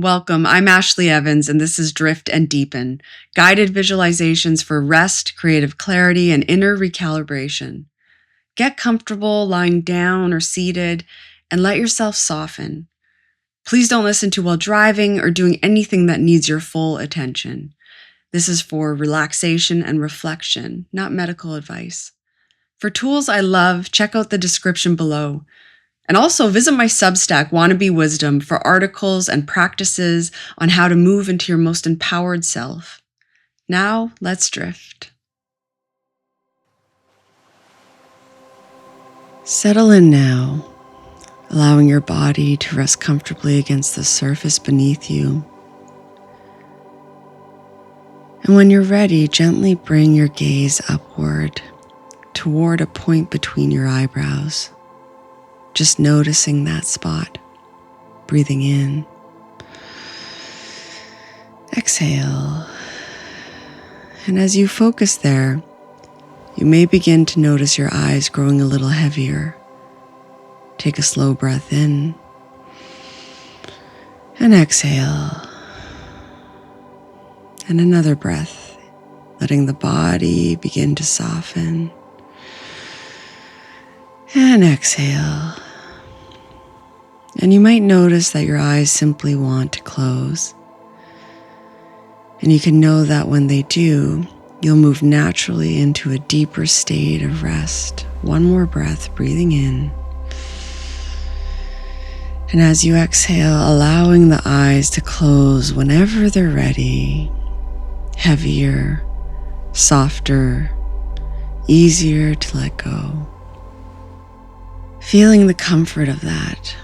Welcome, I'm Ashley Evans, and this is Drift and Deepen, guided visualizations for rest, creative clarity, and inner recalibration. Get comfortable lying down or seated, and let yourself soften. Please don't listen to while driving or doing anything that needs your full attention. This is for relaxation and reflection, not medical advice. For tools I love, check out the description below. And also visit my Substack, Wannabe Wisdom, for articles and practices on how to move into your most empowered self. Now, let's drift. Settle in now, allowing your body to rest comfortably against the surface beneath you. And when you're ready, gently bring your gaze upward toward a point between your eyebrows. Just noticing that spot, breathing in, exhale. And as you focus there, you may begin to notice your eyes growing a little heavier. Take a slow breath in and exhale. And another breath, letting the body begin to soften. And exhale. And you might notice that your eyes simply want to close. And you can know that when they do, you'll move naturally into a deeper state of rest. One more breath, breathing in. And as you exhale, allowing the eyes to close whenever they're ready, heavier, softer, easier to let go. Feeling the comfort of that,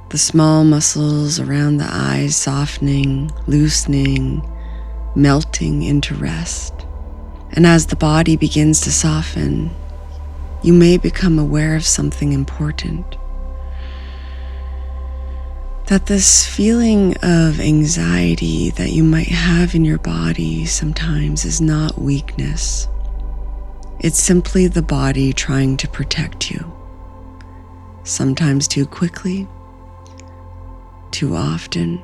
the small muscles around the eyes softening, loosening, melting into rest. And as the body begins to soften, you may become aware of something important. That this feeling of anxiety that you might have in your body sometimes is not weakness. It's simply the body trying to protect you. Sometimes too quickly, too often,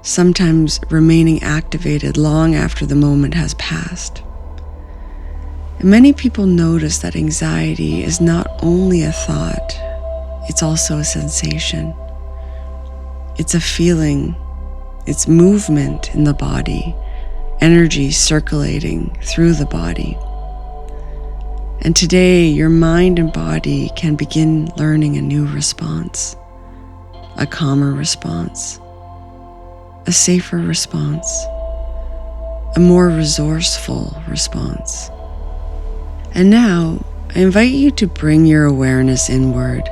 sometimes remaining activated long after the moment has passed. And many people notice that anxiety is not only a thought, it's also a sensation. It's a feeling, it's movement in the body, energy circulating through the body. And today, your mind and body can begin learning a new response, a calmer response, a safer response, a more resourceful response. And now, I invite you to bring your awareness inward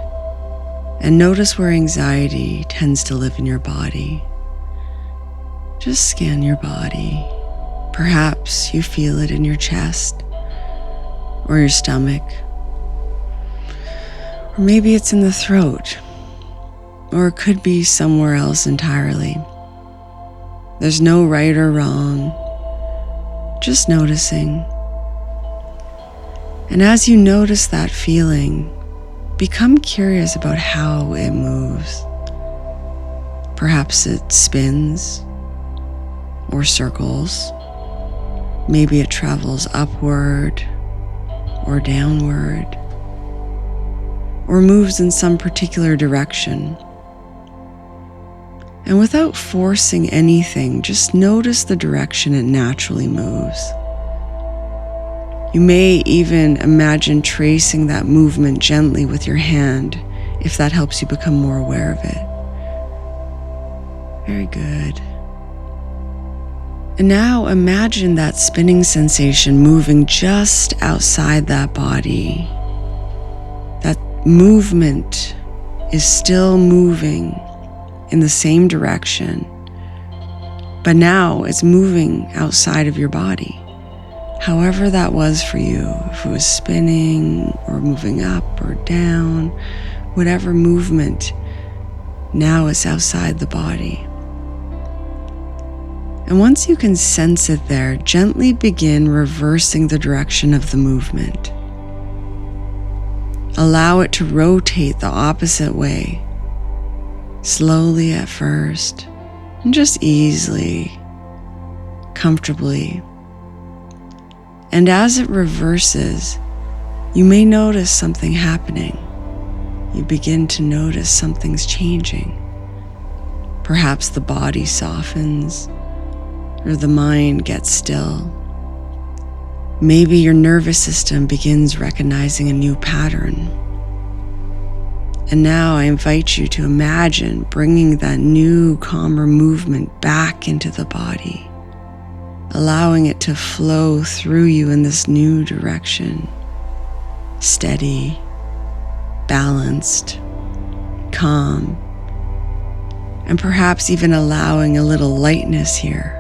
and notice where anxiety tends to live in your body. Just scan your body. Perhaps you feel it in your chest, or your stomach, or maybe it's in the throat, or it could be somewhere else entirely. There's no right or wrong, just noticing. And as you notice that feeling, become curious about how it moves. Perhaps it spins or circles. Maybe it travels upward or downward, or moves in some particular direction. And without forcing anything, just notice the direction it naturally moves. You may even imagine tracing that movement gently with your hand, if that helps you become more aware of it. Very good. And now imagine that spinning sensation moving just outside that body. That movement is still moving in the same direction, but now it's moving outside of your body. However that was for you, if it was spinning or moving up or down, whatever movement, now it's outside the body. And once you can sense it there, gently begin reversing the direction of the movement. Allow it to rotate the opposite way, slowly at first, and just easily, comfortably. And as it reverses, you may notice something happening. You begin to notice something's changing. Perhaps the body softens, or the mind gets still. Maybe your nervous system begins recognizing a new pattern. And now I invite you to imagine bringing that new, calmer movement back into the body, allowing it to flow through you in this new direction, steady, balanced, calm, and perhaps even allowing a little lightness here,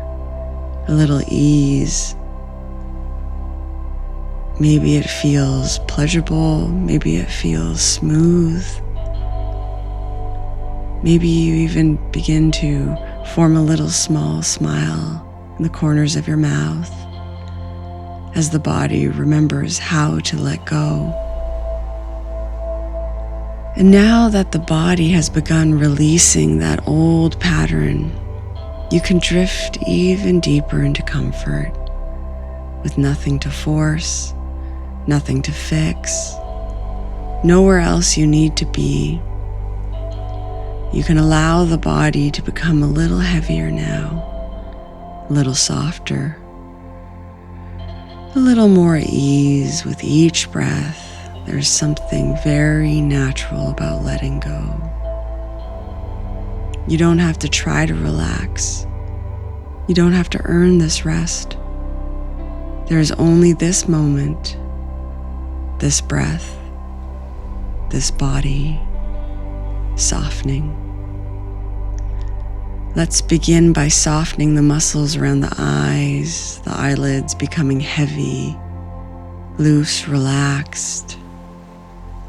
a little ease. Maybe it feels pleasurable, maybe it feels smooth. Maybe you even begin to form a little small smile in the corners of your mouth as the body remembers how to let go. And now that the body has begun releasing that old pattern, you can drift even deeper into comfort with nothing to force, nothing to fix, nowhere else you need to be. You can allow the body to become a little heavier now, a little softer, a little more at ease with each breath. There's something very natural about letting go. You don't have to try to relax. You don't have to earn this rest. There is only this moment, this breath, this body softening. Let's begin by softening the muscles around the eyes, the eyelids becoming heavy, loose, relaxed.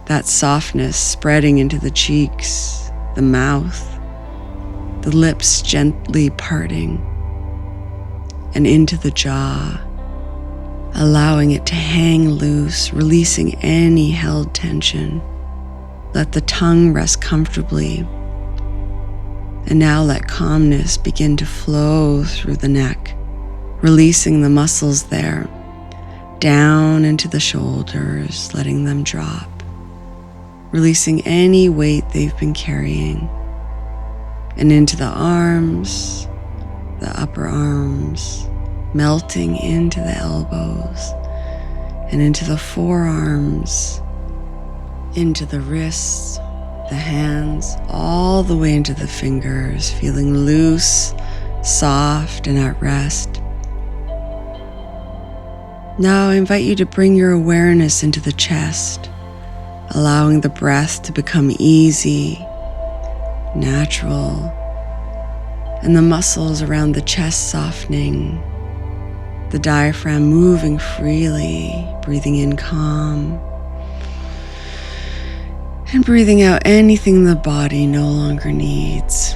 That softness spreading into the cheeks, the mouth, the lips gently parting, and into the jaw, allowing it to hang loose, releasing any held tension. Let the tongue rest comfortably. And now let calmness begin to flow through the neck, releasing the muscles there, down into the shoulders, letting them drop, releasing any weight they've been carrying, and into the arms, the upper arms, melting into the elbows, and into the forearms, into the wrists, the hands, all the way into the fingers, feeling loose, soft, and at rest. Now I invite you to bring your awareness into the chest, allowing the breath to become easy, natural, and the muscles around the chest softening, the diaphragm moving freely, breathing in calm, and breathing out anything the body no longer needs,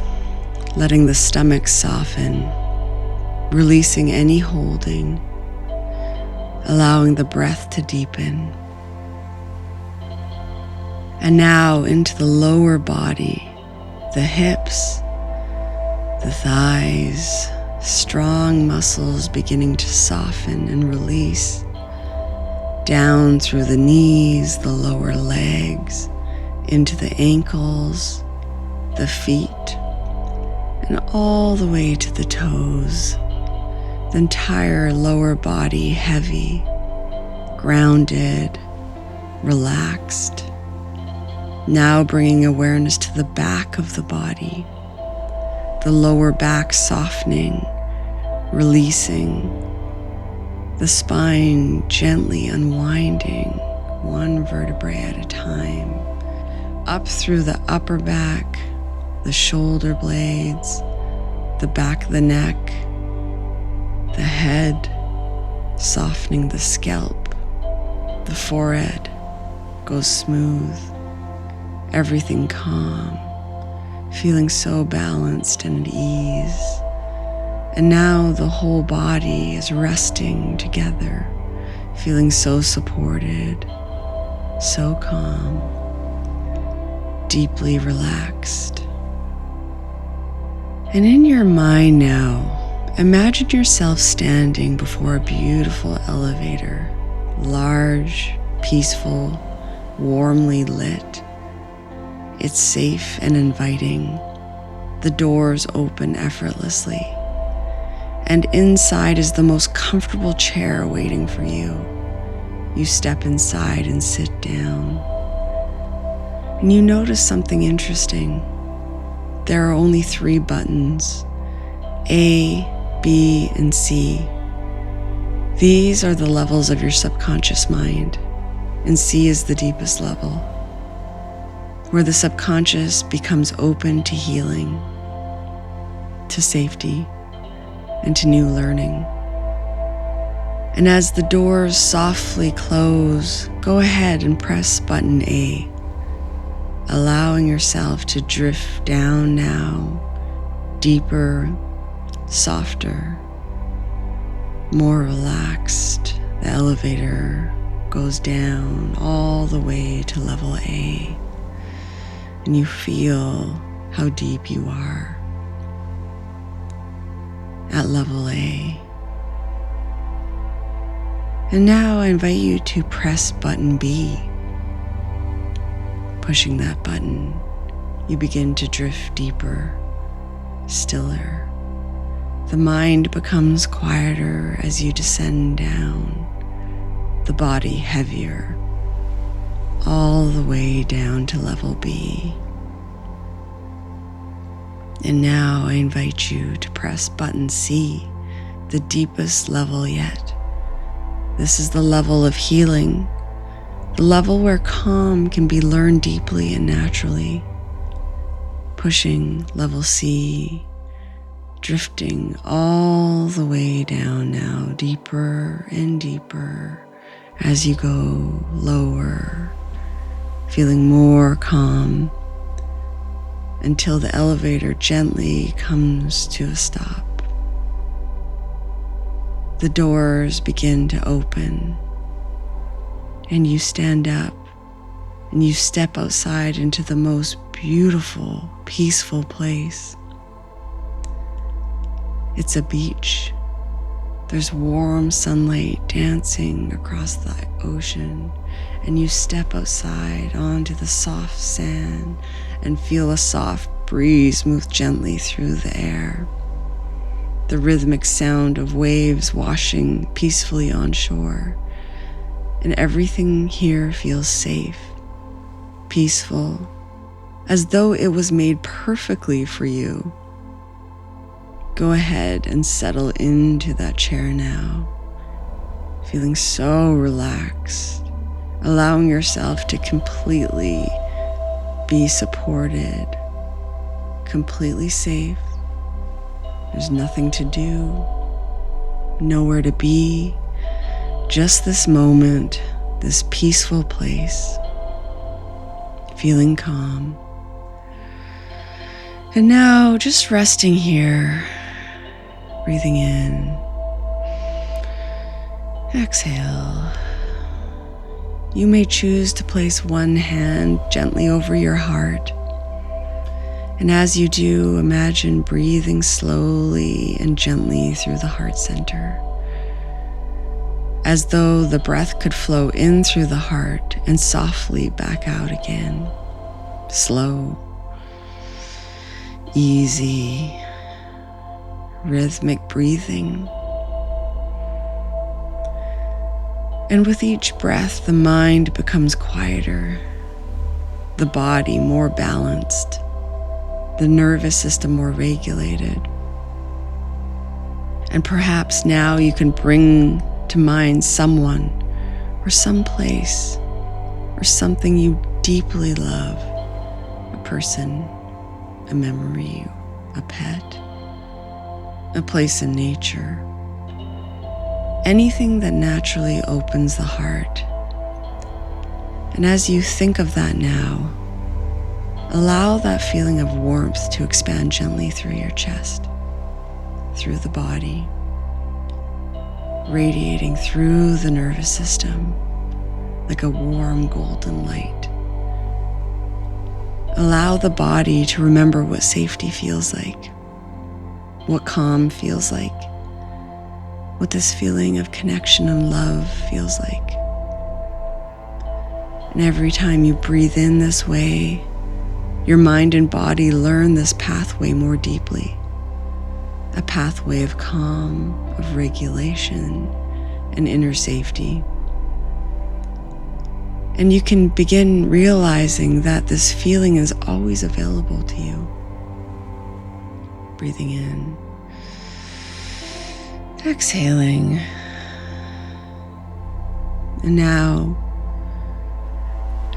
letting the stomach soften, releasing any holding, allowing the breath to deepen. And now into the lower body, the hips, the thighs, strong muscles beginning to soften and release, down through the knees, the lower legs, into the ankles, the feet, and all the way to the toes. The entire lower body heavy, grounded, relaxed. Now bringing awareness to the back of the body, the lower back softening, releasing, the spine gently unwinding, one vertebrae at a time, up through the upper back, the shoulder blades, the back of the neck, the head, softening the scalp, the forehead goes smooth, everything calm, feeling so balanced and at ease. And now the whole body is resting together, feeling so supported, so calm, deeply relaxed, And in your mind now, imagine yourself standing before a beautiful elevator, large, peaceful, warmly lit. It's safe and inviting. The doors open effortlessly. And inside is the most comfortable chair waiting for you. You step inside and sit down. And you notice something interesting. There are only 3 buttons, A, B, and C. These are the levels of your subconscious mind, and C is the deepest level, where the subconscious becomes open to healing, to safety, and to new learning. And as the doors softly close, go ahead and press button A, allowing yourself to drift down now, deeper, softer, more relaxed. The elevator goes down all the way to level A, and you feel how deep you are at level A. And now I invite you to press button B. Pushing that button, you begin to drift deeper, stiller. The mind becomes quieter as you descend down, the body heavier, all the way down to level B. And now I invite you to press button C, the deepest level yet. This is the level of healing, the level where calm can be learned deeply and naturally. Pushing level C, drifting all the way down now, deeper and deeper as you go lower, feeling more calm until the elevator gently comes to a stop. The doors begin to open, and you stand up and you step outside into the most beautiful, peaceful place. It's a beach. There's warm sunlight dancing across the ocean, and you step outside onto the soft sand and feel a soft breeze move gently through the air. The rhythmic sound of waves washing peacefully on shore, and everything here feels safe, peaceful, as though it was made perfectly for you. Go ahead and settle into that chair now, feeling so relaxed, allowing yourself to completely be supported, completely safe. There's nothing to do, nowhere to be, just this moment, this peaceful place, feeling calm. And now just resting here, breathing in, exhale. You may choose to place one hand gently over your heart. And as you do, imagine breathing slowly and gently through the heart center, as though the breath could flow in through the heart and softly back out again. Slow, easy, rhythmic breathing. And with each breath, the mind becomes quieter, the body more balanced, the nervous system more regulated. And perhaps now you can bring to mind someone or some place or something you deeply love, a person, a memory, a pet, a place in nature, anything that naturally opens the heart. And as you think of that now, allow that feeling of warmth to expand gently through your chest, through the body, radiating through the nervous system like a warm golden light. Allow the body to remember what safety feels like, what calm feels like, what this feeling of connection and love feels like. And every time you breathe in this way, your mind and body learn this pathway more deeply, a pathway of calm, of regulation, and inner safety. And you can begin realizing that this feeling is always available to you. Breathing in, exhaling. And now,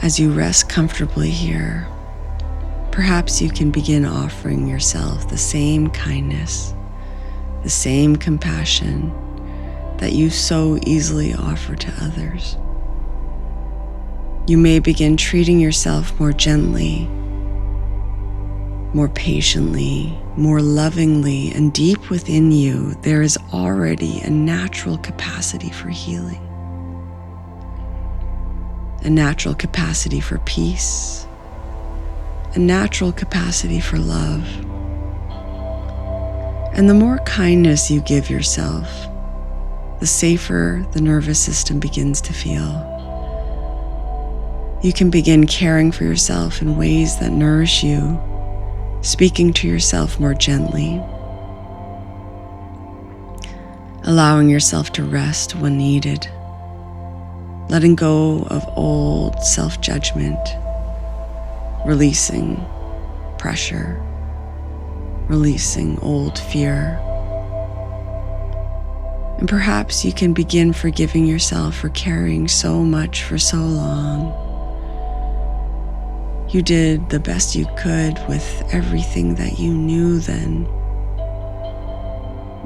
as you rest comfortably here, perhaps you can begin offering yourself the same kindness, the same compassion that you so easily offer to others. You may begin treating yourself more gently, more patiently, more lovingly, and deep within you, there is already a natural capacity for healing, a natural capacity for peace, a natural capacity for love. And the more kindness you give yourself, the safer the nervous system begins to feel. You can begin caring for yourself in ways that nourish you, speaking to yourself more gently, allowing yourself to rest when needed, letting go of old self-judgment, releasing pressure, releasing old fear. And perhaps you can begin forgiving yourself for carrying so much for so long. You did the best you could with everything that you knew then.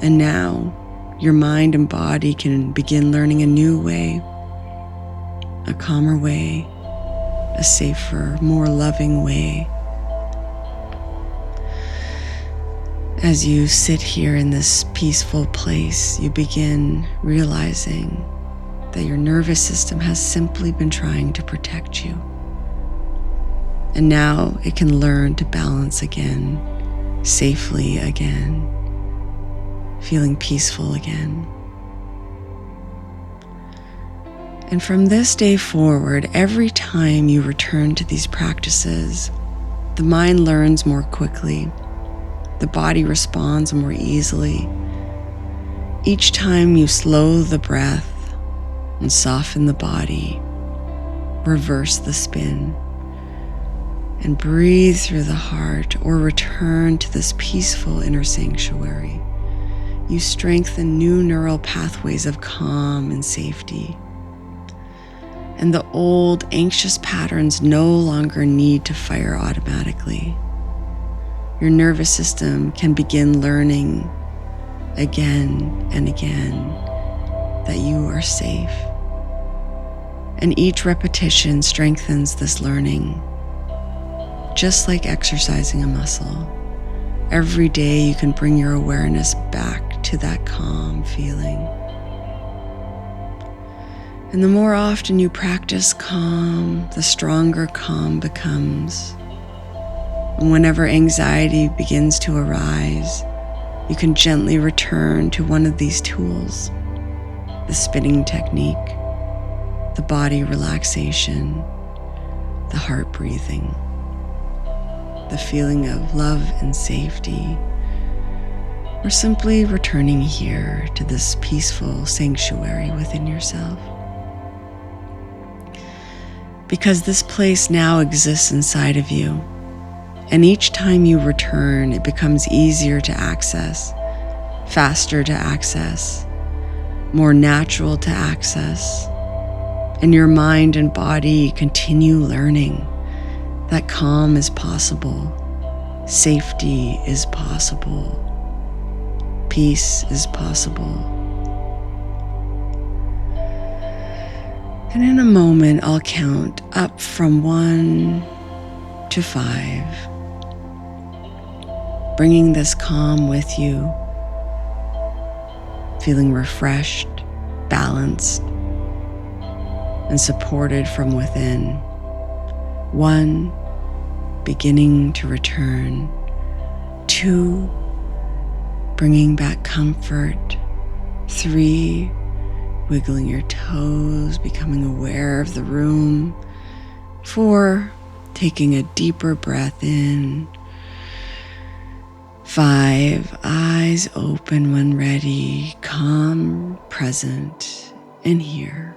And now your mind and body can begin learning a new way, a calmer way, a safer, more loving way. As you sit here in this peaceful place, you begin realizing that your nervous system has simply been trying to protect you. And now it can learn to balance again, safely again, feeling peaceful again. And from this day forward, every time you return to these practices, the mind learns more quickly, the body responds more easily. Each time you slow the breath and soften the body, reverse the spin, and breathe through the heart or return to this peaceful inner sanctuary, you strengthen new neural pathways of calm and safety. And the old anxious patterns no longer need to fire automatically. Your nervous system can begin learning again and again that you are safe. And each repetition strengthens this learning. Just like exercising a muscle, every day you can bring your awareness back to that calm feeling. And the more often you practice calm, the stronger calm becomes. And whenever anxiety begins to arise, you can gently return to one of these tools, the spinning technique, the body relaxation, the heart breathing, the feeling of love and safety, or simply returning here to this peaceful sanctuary within yourself. Because this place now exists inside of you, and each time you return, it becomes easier to access, faster to access, more natural to access, and your mind and body continue learning that calm is possible, safety is possible, peace is possible. And in a moment, I'll count up from 1 to 5, bringing this calm with you, feeling refreshed, balanced, and supported from within. 1, beginning to return. 2, bringing back comfort. 3, wiggling your toes, becoming aware of the room. 4, taking a deeper breath in. 5, eyes open when ready, calm, present, and here.